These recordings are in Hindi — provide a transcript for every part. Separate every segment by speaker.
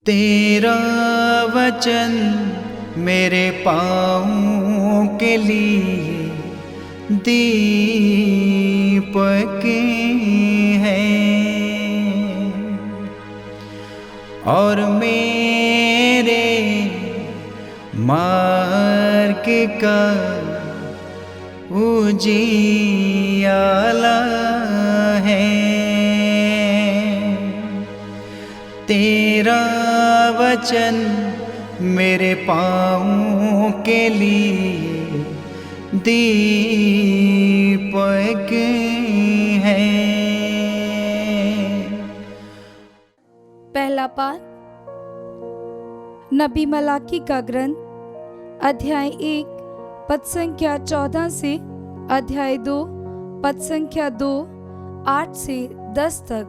Speaker 1: तेरा वचन मेरे पाँवों के लिए दीपक है और मेरे मार्ग का उजियाला है। तेरा वचन मेरे पाँवों के लिए दीपक है।
Speaker 2: पहला पाठ नबी मलाकी का ग्रंथ अध्याय 1 पद संख्या 14 से अध्याय 2 पद संख्या 2 8 से 10 तक।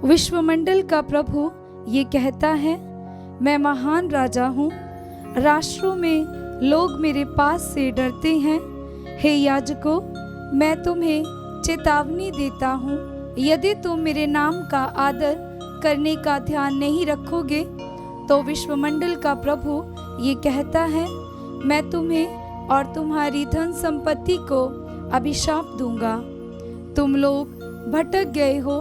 Speaker 2: विश्वमंडल का प्रभु ये कहता है, मैं महान राजा हूँ, राष्ट्रों में लोग मेरे पास से डरते हैं। हे याजकों, मैं तुम्हें चेतावनी देता हूँ, यदि तुम मेरे नाम का आदर करने का ध्यान नहीं रखोगे तो विश्वमंडल का प्रभु ये कहता है, मैं तुम्हें और तुम्हारी धन संपत्ति को अभिशाप दूंगा। तुम लोग भटक गए हो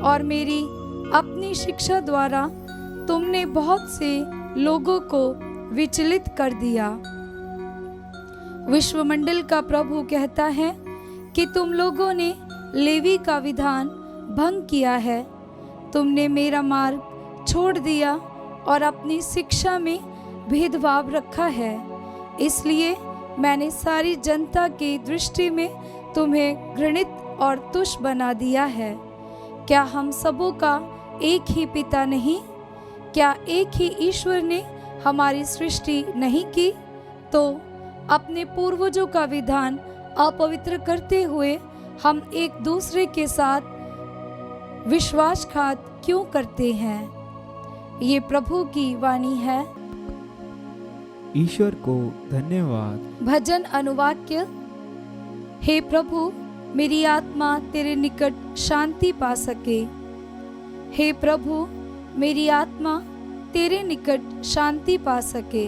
Speaker 2: और मेरी अपनी शिक्षा द्वारा तुमने बहुत से लोगों को विचलित कर दिया। विश्वमंडल का प्रभु कहता है कि तुम लोगों ने लेवी का विधान भंग किया है। तुमने मेरा मार्ग छोड़ दिया और अपनी शिक्षा में भेदभाव रखा है। इसलिए मैंने सारी जनता की दृष्टि में तुम्हें घृणित और तुच्छ बना दिया है। क्या हम सबों का एक ही पिता नहीं? क्या एक ही ईश्वर ने हमारी सृष्टि नहीं की? तो अपने पूर्वजों का विधान अपवित्र करते हुए हम एक दूसरे के साथ विश्वासघात क्यों करते हैं? ये प्रभु की वाणी है।
Speaker 3: ईश्वर को धन्यवाद।
Speaker 2: भजन अनुवाक्य। हे प्रभु, मेरी आत्मा तेरे निकट शांति पा सके। हे प्रभु, मेरी आत्मा तेरे निकट शांति पा सके।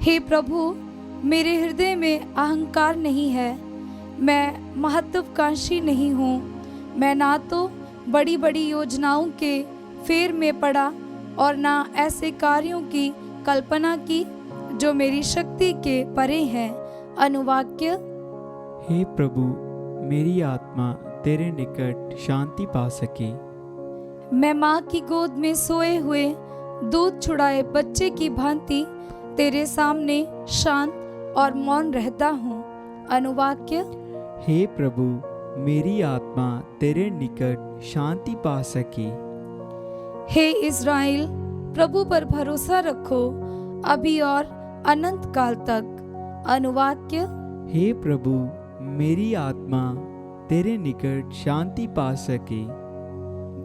Speaker 2: हे प्रभु, मेरे हृदय में अहंकार नहीं है, मैं महत्वाकांक्षी नहीं हूँ। मैं ना तो बड़ी बड़ी योजनाओं के फेर में पड़ा और ना ऐसे कार्यों की कल्पना की जो मेरी शक्ति के परे हैं। अनुवाक्य।
Speaker 3: हे प्रभु, मेरी आत्मा तेरे निकट शांति पा सके।
Speaker 2: मैं माँ की गोद में सोए हुए दूध छुड़ाए बच्चे की भांति तेरे सामने शांत और मौन रहता हूँ। अनुवाक्य।
Speaker 3: हे प्रभु, मेरी आत्मा तेरे निकट शांति पा सके।
Speaker 2: हे इज़राइल, प्रभु पर भरोसा रखो अभी और अनंत काल तक। अनुवाक्य।
Speaker 3: हे प्रभु, मेरी आत्मा तेरे निकट शांति पा सके।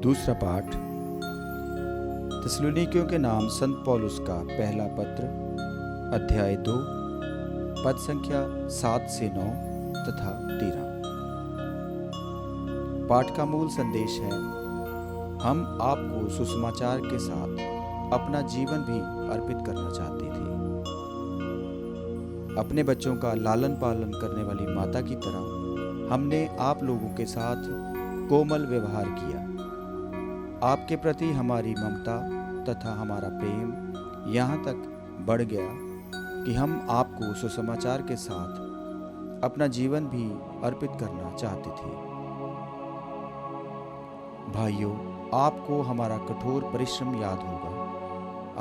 Speaker 4: दूसरा पाठ थिस्सलुनीकियों के नाम संत पौलुस का पहला पत्र अध्याय 2 पद संख्या 7 से 9 तथा 13। पाठ का मूल संदेश है, हम आपको सुसमाचार के साथ अपना जीवन भी अर्पित करना चाहते थे। अपने बच्चों का लालन पालन करने वाली माता की तरह हमने आप लोगों के साथ कोमल व्यवहार किया। आपके प्रति हमारी ममता तथा हमारा प्रेम यहाँ तक बढ़ गया कि हम आपको सुसमाचार के साथ अपना जीवन भी अर्पित करना चाहते थे। भाइयों, आपको हमारा कठोर परिश्रम याद होगा।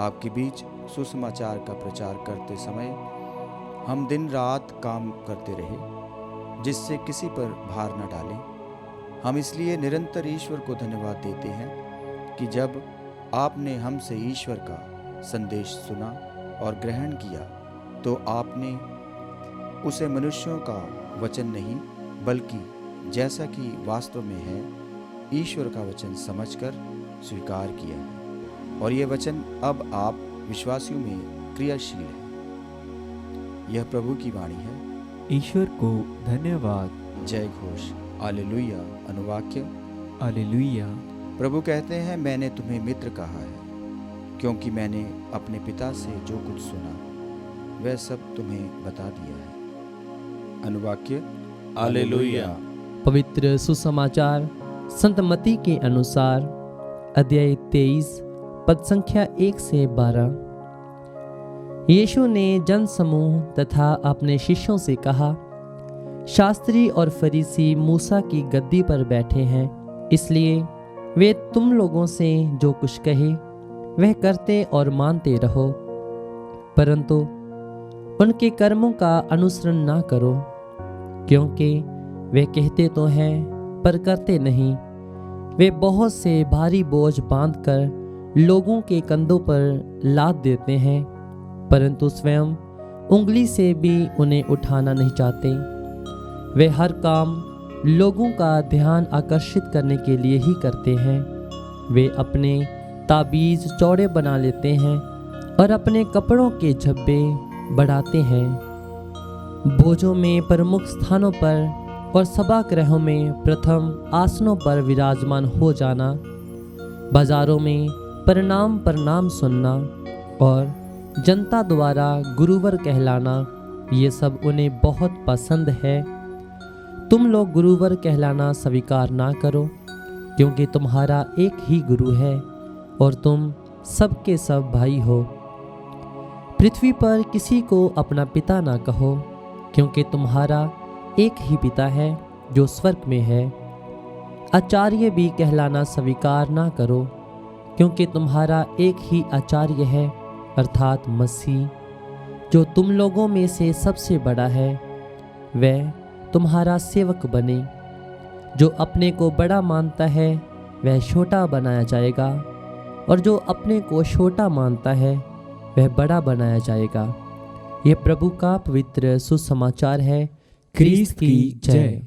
Speaker 4: आपके बीच सुसमाचार का प्रचार करते समय हम दिन रात काम करते रहे, जिससे किसी पर भार न डालें। हम इसलिए निरंतर ईश्वर को धन्यवाद देते हैं कि जब आपने हमसे ईश्वर का संदेश सुना और ग्रहण किया तो आपने उसे मनुष्यों का वचन नहीं बल्कि जैसा कि वास्तव में है ईश्वर का वचन समझकर स्वीकार किया है, और यह वचन अब आप विश्वासियों में क्रियाशील है। यह प्रभु की वाणी है।
Speaker 3: ईश्वर को धन्यवाद।
Speaker 4: जय घोष। हालेलुया। अनुवाक्य।
Speaker 3: हालेलुया।
Speaker 4: प्रभु कहते हैं, मैंने तुम्हें मित्र कहा है, क्योंकि मैंने अपने पिता से जो कुछ सुना वह सब तुम्हें बता दिया है। अनुवाक्य।
Speaker 5: हालेलुया।
Speaker 6: पवित्र सुसमाचार संत मत्ती के अनुसार अध्याय 23 पद संख्या 1 से 12। यीशु ने जन समूह तथा अपने शिष्यों से कहा, शास्त्री और फरीसी मूसा की गद्दी पर बैठे हैं, इसलिए वे तुम लोगों से जो कुछ कहे वह करते और मानते रहो, परंतु उनके कर्मों का अनुसरण ना करो, क्योंकि वे कहते तो हैं पर करते नहीं। वे बहुत से भारी बोझ बांधकर लोगों के कंधों पर लाद देते हैं, परंतु स्वयं उंगली से भी उन्हें उठाना नहीं चाहते। वे हर काम लोगों का ध्यान आकर्षित करने के लिए ही करते हैं। वे अपने ताबीज चौड़े बना लेते हैं और अपने कपड़ों के झब्बे बढ़ाते हैं। भोजों में प्रमुख स्थानों पर और सभागृहों में प्रथम आसनों पर विराजमान हो जाना, बाजारों में प्रणाम सुनना और जनता द्वारा गुरुवर कहलाना, ये सब उन्हें बहुत पसंद है। तुम लोग गुरुवर कहलाना स्वीकार ना करो, क्योंकि तुम्हारा एक ही गुरु है और तुम सबके सब भाई हो। पृथ्वी पर किसी को अपना पिता ना कहो, क्योंकि तुम्हारा एक ही पिता है जो स्वर्ग में है। आचार्य भी कहलाना स्वीकार ना करो, क्योंकि तुम्हारा एक ही आचार्य है, अर्थात मसीह, जो तुम लोगों में से सबसे बड़ा है। वह तुम्हारा सेवक बने। जो अपने को बड़ा मानता है वह छोटा बनाया जाएगा, और जो अपने को छोटा मानता है वह बड़ा बनाया जाएगा। यह प्रभु का पवित्र सुसमाचार है। ख्रीस्त की जय।